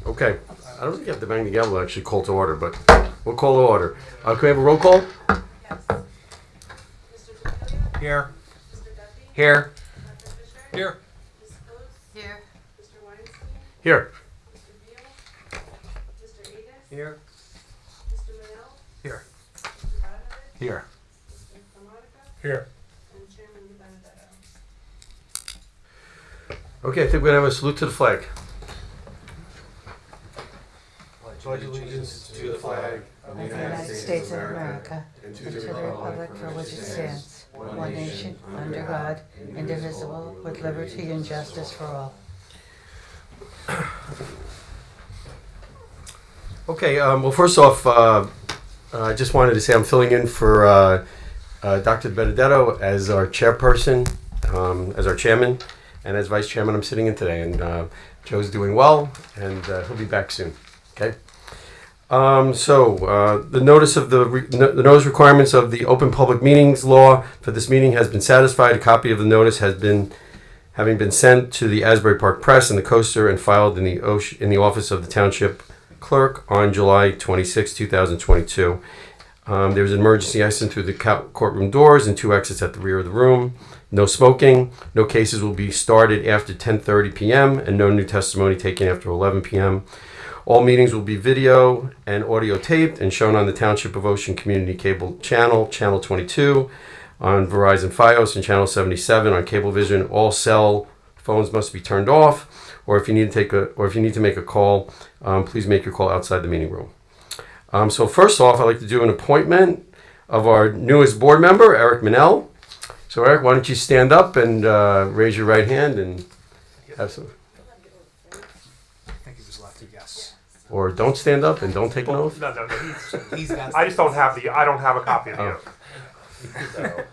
Okay, I don't think you have to bang the gavel to actually call to order, but we'll call to order. Can we have a roll call? Here. Here. Here. Here. Here. Here. Here. Here. Here. Okay, I think we're gonna have a salute to the flag. Pledge allegiance to the flag of the United States of America and to the republic for which it stands, one nation, under God, indivisible, with liberty and justice for all. Okay, well, first off, I just wanted to say I'm filling in for Dr. Benedetto as our chairperson, as our chairman, and as vice chairman I'm sitting in today. And Joe's doing well, and he'll be back soon. Okay. The notice of the notice requirements of the Open Public Meetings Law for this meeting has been satisfied. A copy of the notice has been having been sent to the Asbury Park Press and the Coaster and filed in the office of the Township Clerk on July 26, 2022. There was an emergency exit through the courtroom doors and 2 exits at the rear of the room. No smoking. No cases will be started after 10:30 p.m. and no new testimony taken after 11 p.m. All meetings will be video and audio taped and shown on the Township of Ocean Community Cable Channel, Channel 22, on Verizon Fios, and Channel 77 on Cablevision. All cell phones must be turned off, or if you need to make a call, please make your call outside the meeting room. So first off, I'd like to do an appointment of our newest board member, Eric Manell. So Eric, why don't you stand up and raise your right hand and have some. Or don't stand up and don't take an oath. No. I just don't have I don't have a copy of the oath. So,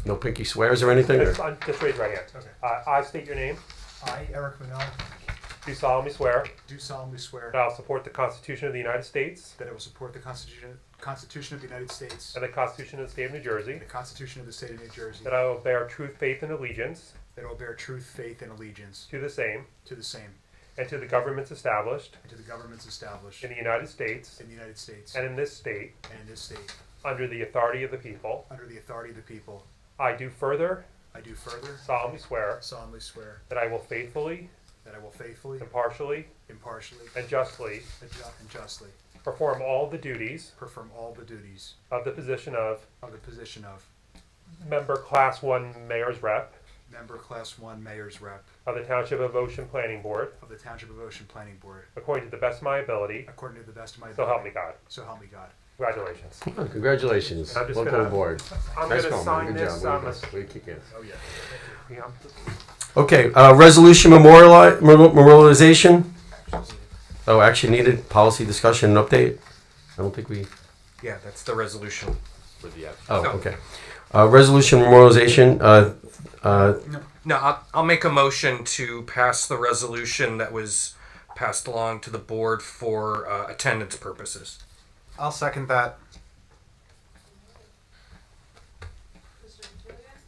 No pinky swears or anything? just raise your right hand. Okay. I state your name. I, Eric Manell, Do solemnly swear do solemnly swear that I will support the Constitution of the United States that I will support the Constitution of the United States and the Constitution of the State of New Jersey. and the Constitution of the State of New Jersey, That I will bear true faith and allegiance that I will bear truth, faith, and allegiance to the same to the same and to the governments established and to the governments established in the United States in the United States and in this state and in this state under the authority of the people. under the authority of the people. I do further I do further solemnly swear solemnly swear that I will faithfully, that I will faithfully, impartially, impartially, and justly and justly perform all the duties perform all the duties of the position of of the position of Member Class 1 Mayor's Rep Member Class 1 Mayor's Rep of the Township of Ocean Planning Board of the Township of Ocean Planning Board, according to the best of my ability. according to the best of my So ability. help me God. So help me God. Congratulations. Oh, congratulations. I'm just Welcome gonna- aboard. I'm Nice going to call, man. sign Good this. job. Way to kick in. Oh yeah. Yeah. Okay, resolution memorialization. Oh, action needed. Policy discussion and update. I don't think we. Yeah, that's the resolution for the. Oh, okay. Resolution memorialization. No, I'll make a motion to pass the resolution that was passed along to the board for attendance purposes. I'll second that.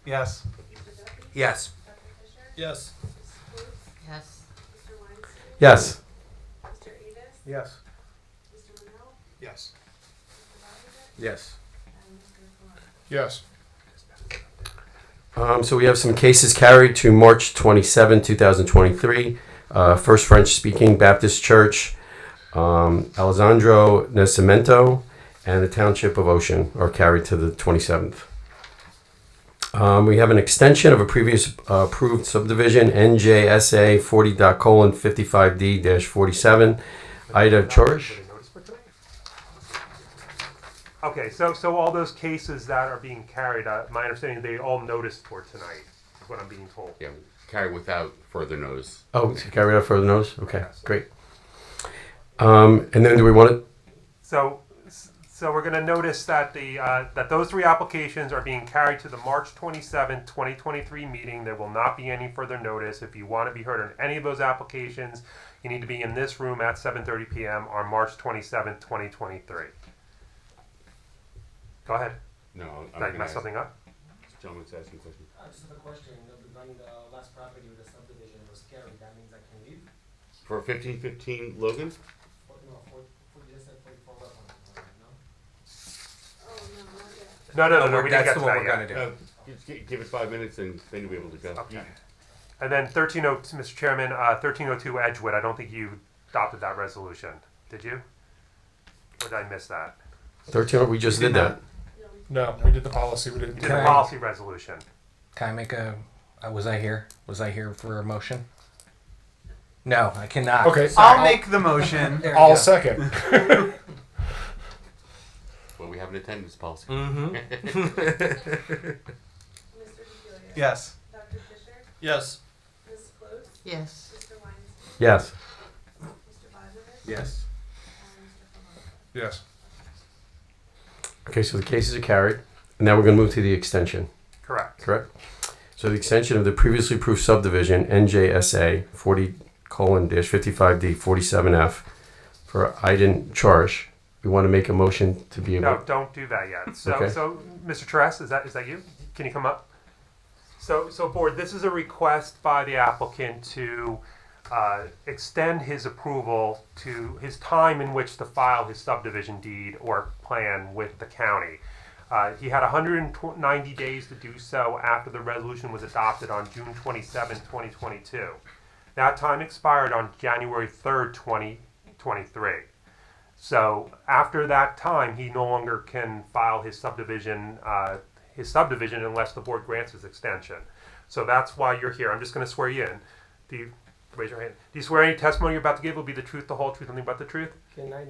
Yes. Yes. Yes. Yes. Yes. Yes. Yes. Yes. Yes. So we have some cases carried to March 27, 2023. First French-speaking Baptist Church, Alessandro Nascimento, and the Township of Ocean are carried to the 27th. We have an extension of a previous approved subdivision, NJSA 40:55D-47, Ida Chorish. Okay, so all those cases that are being carried, my understanding they all noticed for tonight, is what I'm being told. Yeah, carry without further notice. Oh, carried out further notice? Okay, Yes. great. And then do we want to... So we're going to notice that that those 3 applications are being carried to the March 27, 2023 meeting. There will not be any further notice. If you want to be heard on any of those applications, you need to be in this room at 7:30 p.m. on March 27, 2023. Go ahead. No, Did I mess something up? This gentleman's asking a question. Just have a question. Regarding the last property with the subdivision was carried, that means I can leave? For 1515 Logan? No, we didn't That's get the to one that we're yet. gonna do. Just give it 5 minutes and then you'll be able to go. Okay. And then 1302, Mr. Chairman, 1302 Edgewood, I don't think you adopted that resolution. Did you? Or did I miss that? 13, we just did that. No, we did the policy. We didn't. You did the policy resolution. Can I make a? Was I here? Was I here for a motion? No, I cannot. Okay, I'll make the motion. I'll second. Well, we have an attendance policy. Mm-hmm. Mr. DeGilia. Yes. Dr. Fisher. Yes. Ms. Close. Yes. Mr. Weinstein. Yes. Mr. Bajovich. Yes. And Mr. Famano. Yes. Okay, so the cases are carried. And now we're going to move to the extension, Correct. correct? So the extension of the previously approved subdivision, NJSA 40:55D 47F for Iden Charsh. We want to make a motion to be able. No, don't do that yet. So, Okay. so Mr. Teress, is that you? Can you come up? So board, this is a request by the applicant to extend his approval to his time in which to file his subdivision deed or plan with the county. He had 190 days to do so after the resolution was adopted on June 27, 2022. That time expired on January 3rd, 2023. So after that time, he no longer can file his subdivision unless the board grants his extension. So that's why you're here. I'm just going to swear you in. Do you raise your hand? Do you swear any testimony you're about to give will be the truth, the whole truth, nothing but the truth? Can I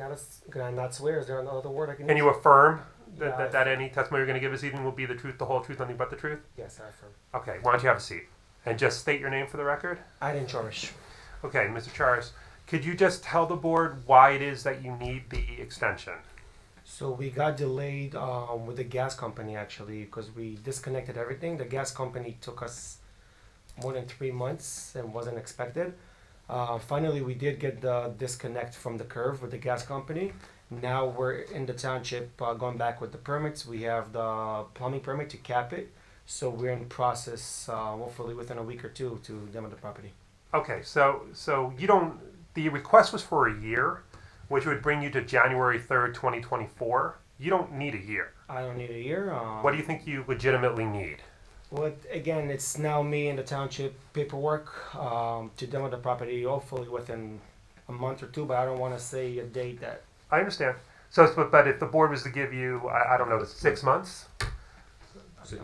not swear? Is there another word I can use? Can you affirm that, Yeah, that any testimony you're going to give this evening will be the truth, the whole truth, nothing but the truth? Yes, I affirm. Okay, why don't you have a seat? And just state your name for the record. I didn't charge. Okay, Mr. Charis, could you just tell the board why it is that you need the extension? So we got delayed with the gas company actually because we disconnected everything. The gas company took us more than 3 months and wasn't expected. Finally, we did get the disconnect from the curve with the gas company. Now we're in the township going back with the permits. We have the plumbing permit to cap it. So we're in process, hopefully within a week or two, to demo the property. Okay, so you don't, the request was for a year, which would bring you to January 3rd, 2024. You don't need a year. I don't need a year. What do you think you legitimately need? Well, again, it's now me and the township paperwork to demo the property, hopefully within a month or two, but I don't want to say a date that. I understand. So, but if the board was to give you, I don't know, 6 months?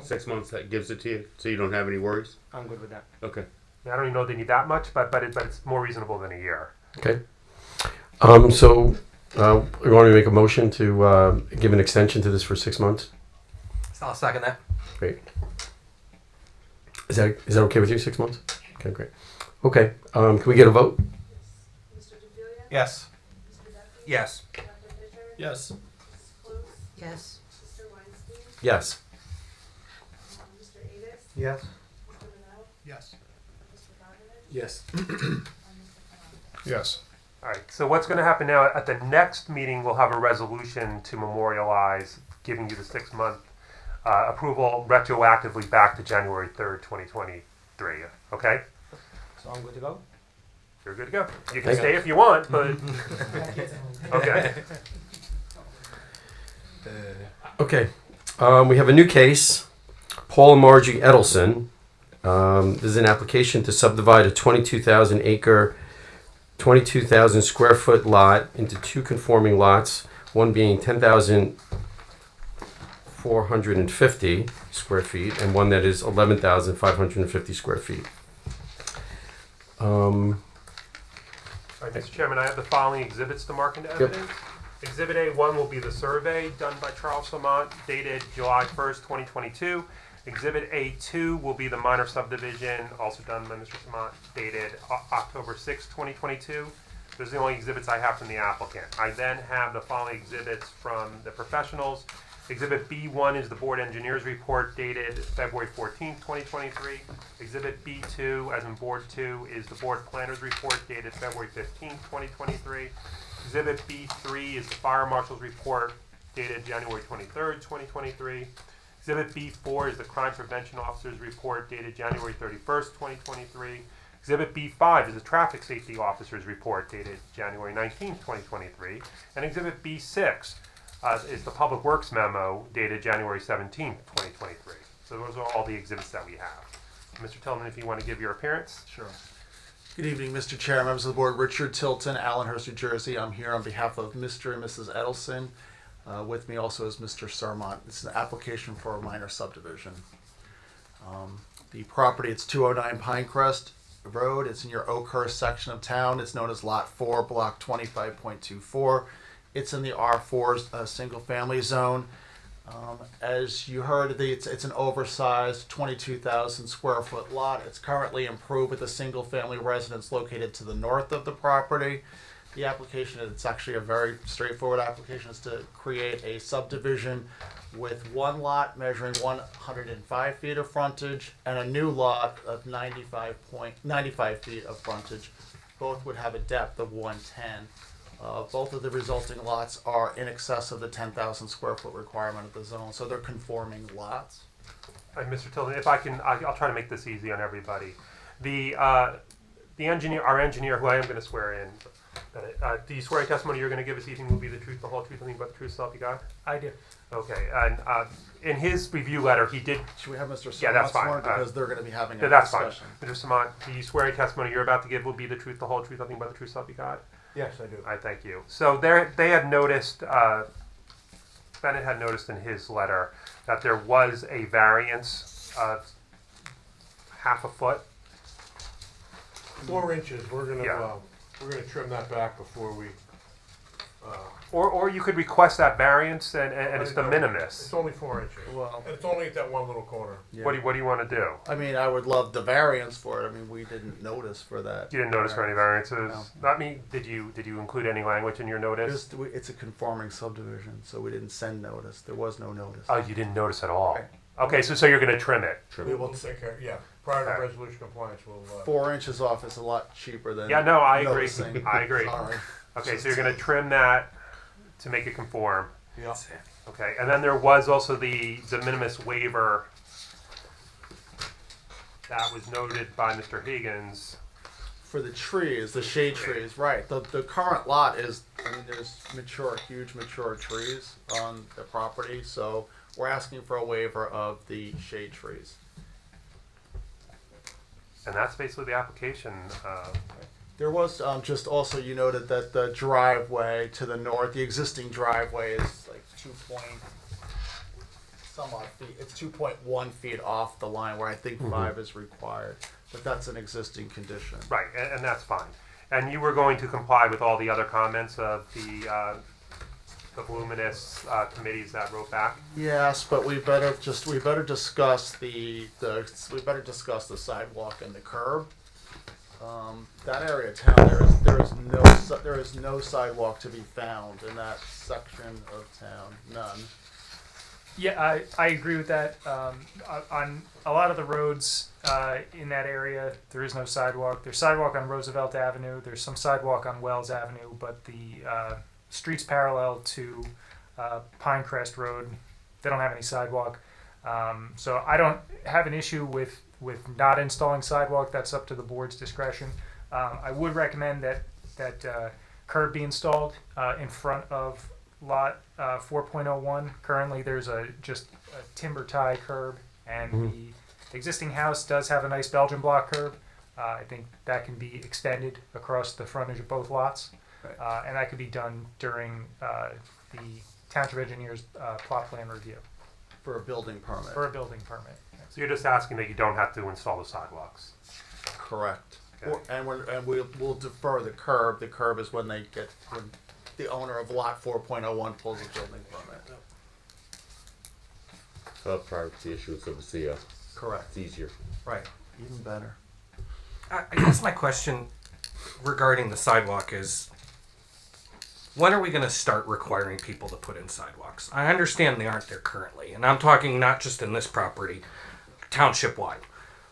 6 months, that gives it to you, so you don't have any worries? I'm good with that. Okay. I don't even know they need that much, but it's more reasonable than a year. Okay. So we want to make a motion to give an extension to this for 6 months. I'll second that. Great. Is that okay with you? 6 months? Okay, great. Okay. Can we get a vote? Mr. DeGilia. Yes. Mr. Duffy. Yes. Dr. Fisher. Yes. Ms. Close. Yes. Mr. Weinstein. Yes. Mr. Adis. Yes. Mr. Monell. Yes. Mr. Bajovich. Yes. And Mr. Famano. Yes. All right, so what's going to happen now, at the next meeting, we'll have a resolution to memorialize giving you the 6 month approval retroactively back to January 3rd, 2023. Okay? So I'm good to go? You're good to go. You can Thank stay if you want, but okay. Okay. We have a new case. Paul and Margie Edelson. This is an application to subdivide a 22,000 acre, 22,000 square foot lot into two conforming lots, one being 10,450 square feet and one that is 11,550 square feet. All right, Mr. Chairman, I have the following exhibits to mark into evidence. Exhibit A1 will be the survey done by Charles Lamont, dated July 1st, 2022. Exhibit A2 will be the minor subdivision, also done by Mr. Lamont, dated October 6th, 2022. Those are the only exhibits I have from the applicant. I then have the following exhibits from the professionals. Exhibit B1 is the board engineer's report dated February 14th, 2023. Exhibit B2, as in board 2, is the board planner's report dated February 15th, 2023. Exhibit B3 is the fire marshal's report dated January 23rd, 2023. Exhibit B4 is the crime prevention officer's report dated January 31st, 2023. Exhibit B5 is the Traffic Safety Officer's Report dated January 19th, 2023. And Exhibit B6 is the Public Works Memo dated January 17th, 2023. So those are all the exhibits that we have. Mr. Tillman, if you want to give your appearance. Sure. Good evening, Mr. Chair, members of the board. Richard Tilton, Allenhurst, New Jersey. I'm here on behalf of Mr. and Mrs. Edelson. With me also is Mr. Sermont. This is an application for a minor subdivision. The property, it's 209 Pinecrest Road. It's in your Oakhurst section of town. It's known as Lot 4, Block 25.24. It's in the R4 single family zone. As you heard, it's an oversized 22,000 square foot lot. It's currently improved with a single family residence located to the north of the property. The application, it's actually a very straightforward application, is to create a subdivision with one lot measuring 105 feet of frontage and a new lot of 95 feet of frontage. Both would have a depth of 110. Both of the resulting lots are in excess of the 10,000 square foot requirement of the zone, so they're conforming lots. Mr. Tilden, if I can, I'll try to make this easy on everybody. The engineer, our engineer, who I am going to swear in, do you swear a testimony you're going to give us evening will be the truth, the whole truth, nothing but the truth, so help you God? I do. Okay, and in his review letter, he did. Should we have Mr. Sermont Yeah, that's fine. sworn? Because they're going to be having a That's discussion. fine. Mr. Samant, do you swear a testimony you're about to give will be the truth, the whole truth, nothing but the truth, so help you God? Yes, I do. I thank you. So they had noticed, Bennett had noticed in his letter that there was a variance of half a foot. 4 inches. We're gonna Yeah. trim that back before we. Or you could request that variance and it's de minimis. It's only 4 inches. Well, And it's only at that one little corner. yeah. What do you want to do? I mean, I would love the variance for it. I mean, we didn't notice for that. You didn't notice for any variances? No. Not me. Did you include any language in your notice? It's a conforming subdivision, so we didn't send notice. There was no notice. Oh, you didn't notice at all. Right. Okay, so you're going to trim it. We will take care. Yeah. Prior to Okay. resolution compliance, we'll. 4 inches off is a lot cheaper than. Yeah, no, I agree. noticing. I agree. Sorry. Okay, so you're going to trim that to make it conform. Yeah. Okay, and then there was also the de minimis waiver that was noted by Mr. Higgins. For the trees, the shade trees, right. The current lot is, I mean, there's huge mature trees on the property, so we're asking for a waiver of the shade trees. And that's basically the application. There was just also, you noted that the driveway to the north, the existing driveway is like 2.1 feet off the line where I think 5 is required. But that's an existing condition. Right, and that's fine. And you were going to comply with all the other comments of the voluminous committees that wrote back? Yes, but we better discuss the sidewalk and the curb. That area of town, there is no sidewalk to be found in that section of town. None. Yeah, I agree with that. On a lot of the roads in that area, there is no sidewalk. There's sidewalk on Roosevelt Avenue. There's some sidewalk on Wells Avenue, but the streets parallel to Pinecrest Road, they don't have any sidewalk. So I don't have an issue with not installing sidewalk. That's up to the board's discretion. I would recommend that curb be installed in front of lot 4.01. Currently, there's just a timber tie curb, and the existing house does have a nice Belgian block curb. I think that can be extended across the frontage of both lots, and that could be done during the Township Engineer's plot plan review. For a building permit. For a building permit. So you're just asking that you don't have to install the sidewalks? Correct. Okay. We'll defer the curb. The curb is when the owner of lot 4.01 pulls a building permit. Prior to the issuance of the CO. Correct. It's easier. Right. Even better. I guess my question regarding the sidewalk is, when are we going to start requiring people to put in sidewalks? I understand they aren't there currently, and I'm talking not just in this property, township-wide.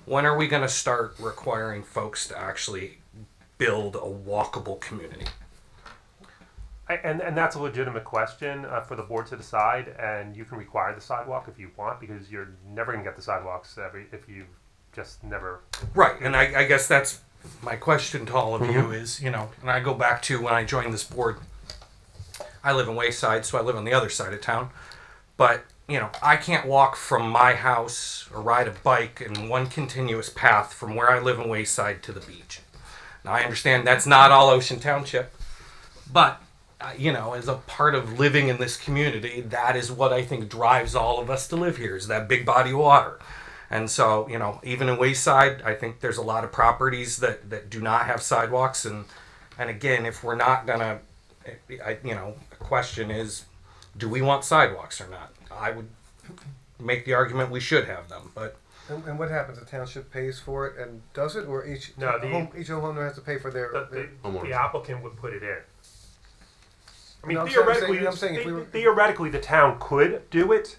When are we going to start requiring folks to actually build a walkable community? And that's a legitimate question for the board to decide, and you can require the sidewalk if you want, because you're never going to get the sidewalks if you just never. Right, and I guess that's my question to all of you is, and I go back to when I joined this board. I live in Wayside, so I live on the other side of town. But, I can't walk from my house or ride a bike in one continuous path from where I live in Wayside to the beach. Now, I understand that's not all Ocean Township, but, as a part of living in this community, that is what I think drives all of us to live here, is that big body of water. And so, even in Wayside, I think there's a lot of properties that do not have sidewalks. And again, if we're not gonna, the question is, do we want sidewalks or not? I would make the argument we should have them, but And what happens? The township pays for it and does it, or each No, each homeowner has to pay for their. The applicant would put it in. I mean, No, I'm theoretically, saying if we were- theoretically, the town could do it,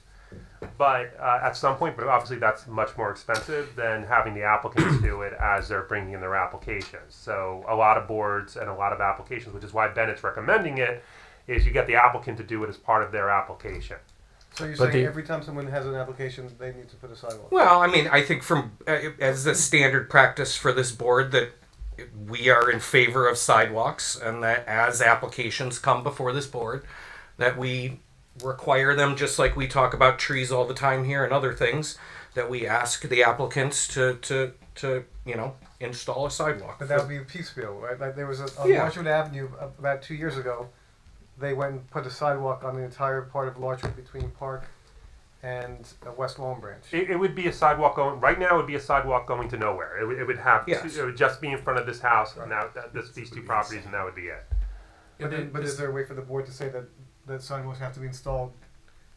but at some point. But obviously, that's much more expensive than having the applicants do it as they're bringing in their applications. So a lot of boards and a lot of applications, which is why Bennett's recommending it, is you get the applicant to do it as part of their application. So you're But saying the- every time someone has an application, they need to put a sidewalk? well, I mean, I think from as a standard practice for this board that we are in favor of sidewalks, and that as applications come before this board, that we require them, just like we talk about trees all the time here and other things, that we ask the applicants to install a sidewalk. But that would be piecemeal, right? Like there was on Yeah. Larchwood Avenue about 2 years ago, they went and put a sidewalk on the entire part of Larchwood between Park and West Long Branch. It would be a sidewalk going right now. It would be a sidewalk going to nowhere. It would have Yes. it would just be in front of this house and these two properties, and that would be it. But is there a way for the board to say that sidewalks have to be installed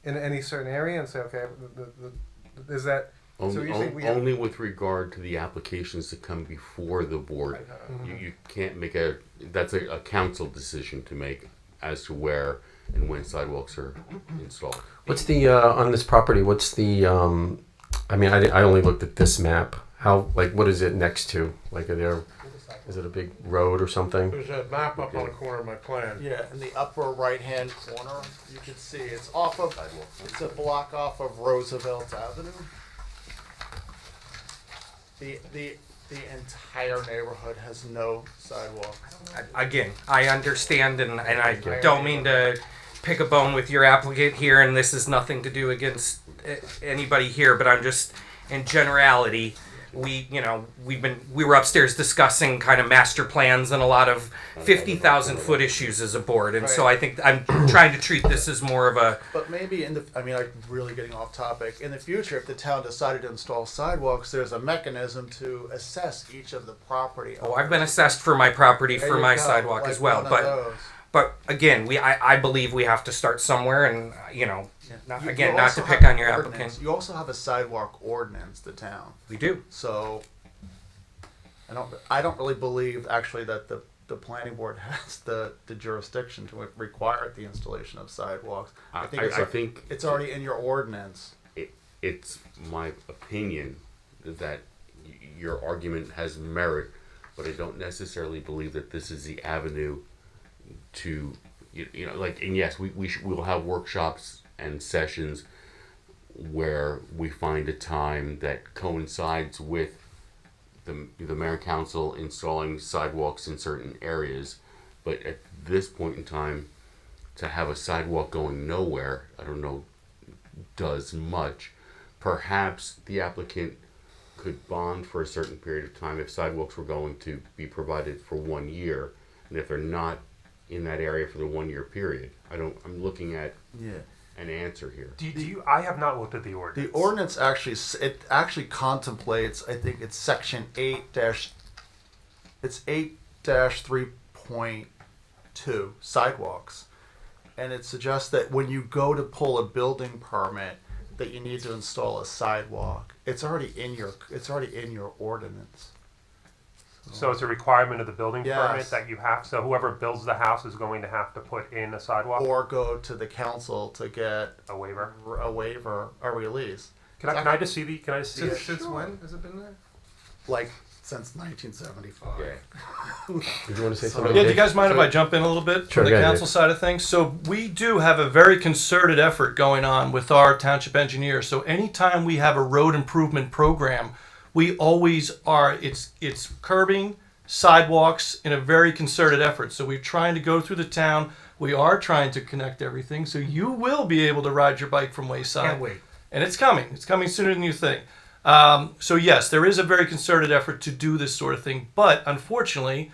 in any certain area and say, okay, is that Only, so you think we have, only with regard to the applications that come before the board. You can't make that's a council decision to make as to where and when sidewalks are installed. What's the on this property? What's the? I mean, I only looked at this map. How what is it next to? Like, is it a big road or something? There's a map up on the corner of my plan. Yeah, in the upper right-hand corner, you can see it's it's a block off of Roosevelt Avenue. The entire neighborhood has no sidewalks. Again, I understand, and I don't mean to pick a bone with your applicant here, and this is nothing to do against anybody here, but I'm just, in generality, we were upstairs discussing kind of master plans and a lot of 50,000 foot issues as a board, and so I think I'm trying to treat this as more of a. But maybe really getting off topic, in the future, if the town decided to install sidewalks, there's a mechanism to assess each of the property. Oh, I've been assessed for my property There for you my go, sidewalk like as well, one of but. those. But again, I believe we have to start somewhere, and not You to also pick have on your ordinance. applicant. You also have a sidewalk ordinance, the town. We do. So I don't really believe actually that the planning board has the jurisdiction to require the installation of sidewalks. I it's, think it's already in your ordinance. it's my opinion that your argument has merit, but I don't necessarily believe that this is the avenue to, and yes, we'll have workshops and sessions where we find a time that coincides with the mayor council installing sidewalks in certain areas, but at this point in time, to have a sidewalk going nowhere, I don't know, does much. Perhaps the applicant could bond for a certain period of time if sidewalks were going to be provided for 1 year, and if they're not in that area for the 1 year period. I'm looking at an answer here. I have not looked at the ordinance. The ordinance actually contemplates, I think it's section 8-3.2 sidewalks, and it suggests that when you go to pull a building permit that you need to install a sidewalk. It's already in your ordinance. So it's a requirement of the building permit Yes. that you have. So whoever builds the house is going to have to put in a sidewalk Or go to the council to get a waiver. a release. Can I just see the? Can I just see it? Since when has it been there? Like since 1975. Did you want to say something? Yeah, do you guys mind if I jump in a little bit Sure, from the go ahead, council side of things? So we do have a very concerted effort going on with our township engineer. So anytime we have a road improvement program, we always are, it's curbing, sidewalks in a very concerted effort. So we're trying to go through the town. We are trying to connect everything. So you will be able to ride your bike from Wayside. Can't wait. And it's coming. It's coming sooner than you think. So yes, there is a very concerted effort to do this sort of thing. But unfortunately,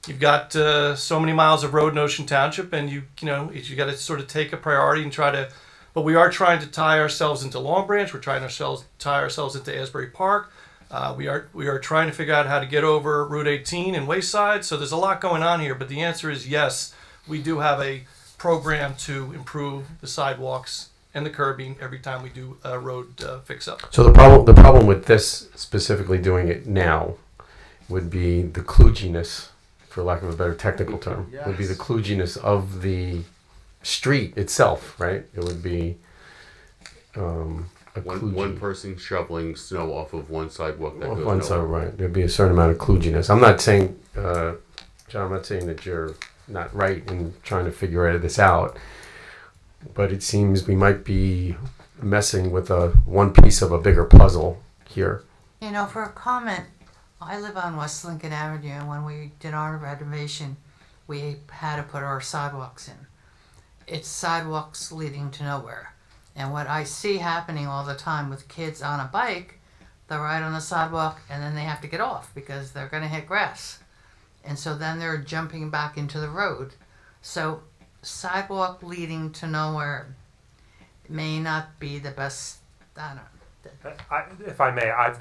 you've got so many miles of road in Ocean Township, and you got to sort of take a priority and try to. But we are trying to tie ourselves into Long Branch. We're trying to tie ourselves into Asbury Park. We are trying to figure out how to get over Route 18 and Wayside. So there's a lot going on here. But the answer is yes. We do have a program to improve the sidewalks and the curbing every time we do a road fix-up. So the problem with this specifically doing it now would be the kludginess, for lack of a better technical term, would be the kludginess of the street itself, right? It would be One person shoveling snow off of one sidewalk that off goes one side, nowhere. right? There'd be a certain amount of kludginess. I'm not saying, John, I'm not saying that you're not right in trying to figure this out, but it seems we might be messing with one piece of a bigger puzzle here. You know, for a comment, I live on West Lincoln Avenue, and when we did our renovation, we had to put our sidewalks in. It's sidewalks leading to nowhere. And what I see happening all the time with kids on a bike, they're right on the sidewalk and then they have to get off because they're going to hit grass. And so then they're jumping back into the road. So sidewalk leading to nowhere may not be the best. I don't know. If I may, I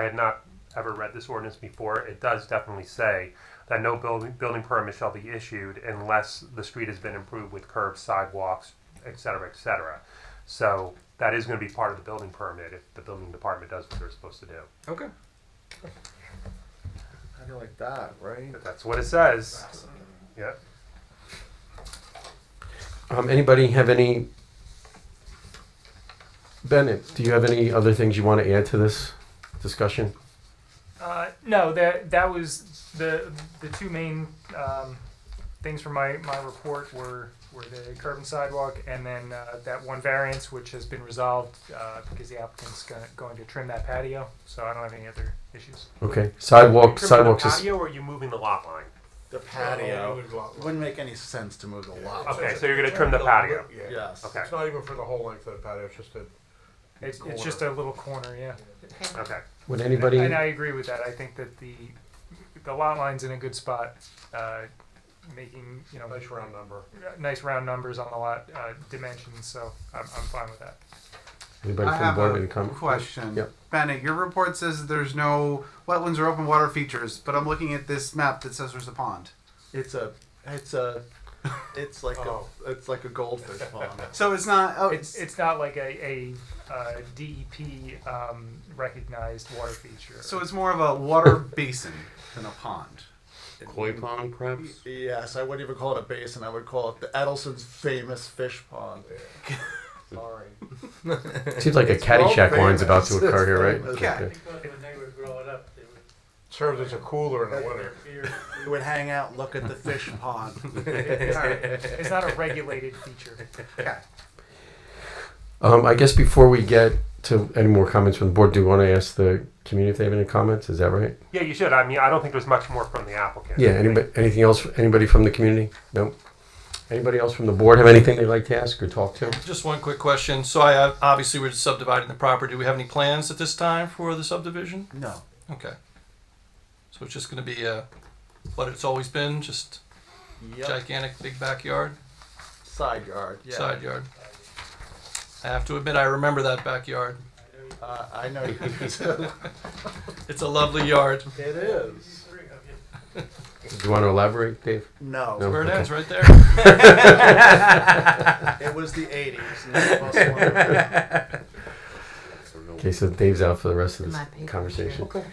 had not ever read this ordinance before. It does definitely say that no building permit shall be issued unless the street has been improved with curbs, sidewalks, et cetera, et cetera. So that is going to be part of the building permit if the building department does what they're supposed to do. Okay. How do you like that, right? But that's what it says. Yeah. Anybody have any? Bennett, do you have any other things you want to add to this discussion? No, that was the two main things from my report were the curb and sidewalk, and then that one variance which has been resolved because the applicant's going to trim that patio. So I don't have any other issues. Okay, sidewalks The is. patio, or are you moving the lot line? The patio. It wouldn't make any sense to move the lot. Okay, so you're going to trim the patio. Yes. Okay. It's not even for the whole length of the patio, it's just a It's just a little corner, yeah. Okay. Would anybody? And I agree with that. I think that the lot line's in a good spot, making nice round number. nice round numbers on the lot dimensions. So I'm fine with that. Anybody I from the have board a have any comment? question. Yep. Bennett, your report says there's no wetlands or open water features, but I'm looking at this map that says there's a pond. It's like a goldfish pond. So it's not. Oh, It's not like a DEP recognized water feature. so it's more of a water basin than a pond. Koi pond, perhaps? Yes, I wouldn't even call it a basin. I would call it the Edelson's famous fish pond. Sorry. Seems like a Caddyshack line's about to occur here, right? Okay. Served as a cooler in the winter. We would hang out and look at the fish pond. It's not a regulated feature. Okay. I guess before we get to any more comments from the board, do you want to ask the community if they have any comments? Is that right? Yeah, you should. I mean, I don't think there's much more from the applicant. Yeah. Anybody? Anything else? Anybody from the community? No. Anybody else from the board have anything they'd like to ask or talk to? Just one quick question. So obviously we're subdividing the property. Do we have any plans at this time for the subdivision? No. Okay. So it's just going to be what it's always been, just gigantic big backyard, Side yard. Yeah. side yard. I have to admit I remember that backyard. I know you do. It's a lovely yard. It is. Do you want to elaborate, Dave? No. No. Where it okay. ends, right there. It was the 80s. And none of us wanted Okay, so Dave's out for the rest of My this paper. conversation. Okay.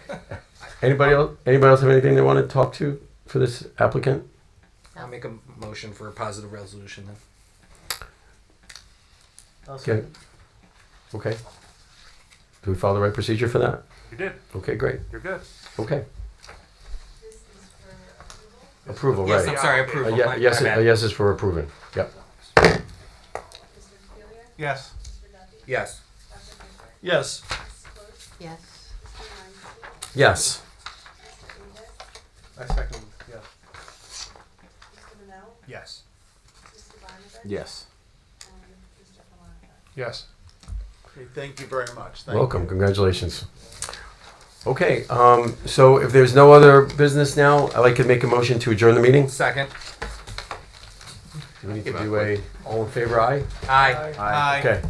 Anybody else? Anybody else have anything they want to talk to for this applicant? I'll make a motion for a positive resolution then. Okay. Okay. Do we follow the right procedure for that? You did. Okay, great. You're good. Okay. This is for approval. Approval, Yes, right. I'm sorry, A approval. Yeah, My- yes, my bad. yes is for approving. Yep. Mr. Delia? Yes. Mr. Duffy? Yes. Dr. Fisher? Yes. Mrs. Close? Yes. Mr. Weinstein? Yes. Mr. Davis? I second, yeah. Mr. Manel? Yes. Mr. Barnabas? Yes. And Mr. Palanta? Yes. Okay, thank you very much. Thank Welcome, you. congratulations. Okay, so if there's no other business now, I'd like to make a motion to adjourn the meeting. Second. Do we need to do a all in favor aye? Aye. Aye. Okay.